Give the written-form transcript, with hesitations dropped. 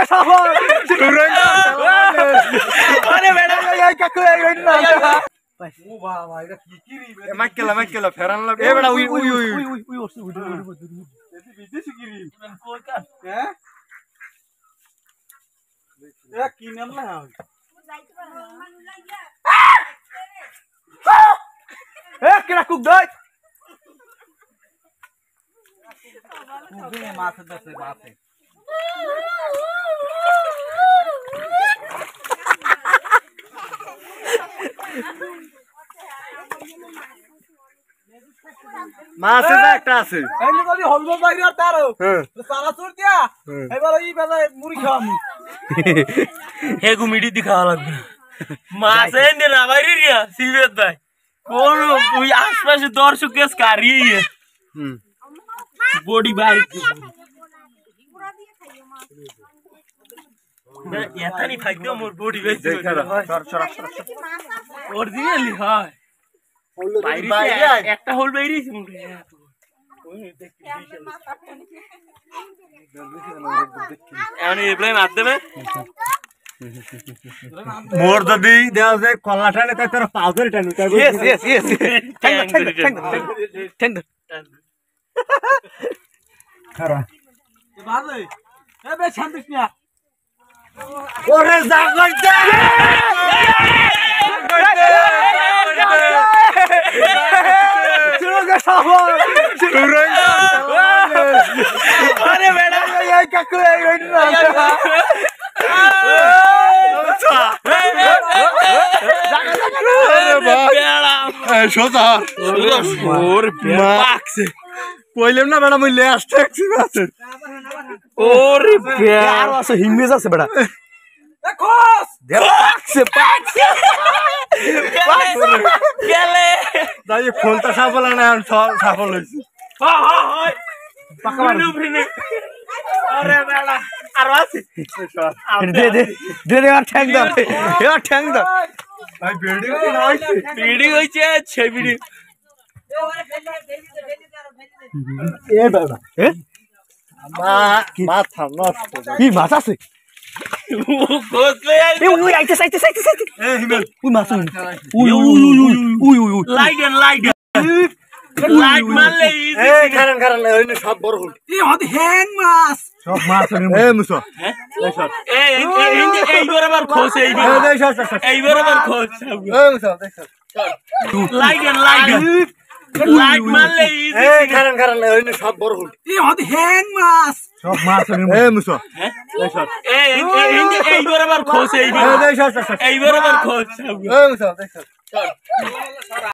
সফল আরে বেটা এই কাকু এই না ও বাবা এটা কি রে মাইক কেলা ফেরান লাগে এ বেটা উই বিদেশি কি রে হ্যাঁ এ কি নাম না এ কেরা কুক দই কুকে মাছ দছে মাছে মাছ একটা আছে এমনি যদি হলবো বাইরে আর তারো সারা চুর দিয়া এবার এই বেলা মুড়ি খাওয়ামু হে গুমিডি দিখাওয়া লাগবে মাছ এনে না বাইরে রিয়া সিবেত ভাই কোন ওই আশপাশে দর্শক কেস কারিয়ে বডি বাইরে পুরা দিয়ে খাইও মাছ এতানি খাইতো মোর বডি বেশি সর অরিজিনালি হয় বাইরে একটা হোল বাইরে মুড়ে এমনি এপ্লাই মার দেবে মোর যদি দেওয়া যায় কলা টানে তাই তোর পাও ধরে টানু ঠ্যাং খারা বাজে এ বে শান্তিস না ওরে জাগইতে চুরুগে সফল আরে বেটা এই কাকু এই না কইলাম না বেটা মইলে আসছে ওরে আর আছে হিমেজ আছে বেটা দেখোস পাকছে গেলে দাই ফোনটা সফল না সফল হইছে হয় পাকা মারু আরে বেটা আর আছে দে আর ঠ্যাং দাও ভাই বিল্ডিং হইছে ছবিড়ি এ বাবা এ মাথা নষ্ট কি মাছ আছে ওই আইতে এ হিমেল ওই মাছ উই লাইট মারলে এ কারণ ওইনে সব বড় হল এ হদি হ্যাং মাছ সব মাছ এ মুসো এই বরাবর খোঁজ এই বরাবর খোঁজ এ মুসো লাইট মারলে এ কারণ ওইনে সব বড় হল এ হদি হ্যাং মাছ সব মাছ এ মুসো এই বরাবর খোঁজ এই বরাবর খোঁজ এ মুসো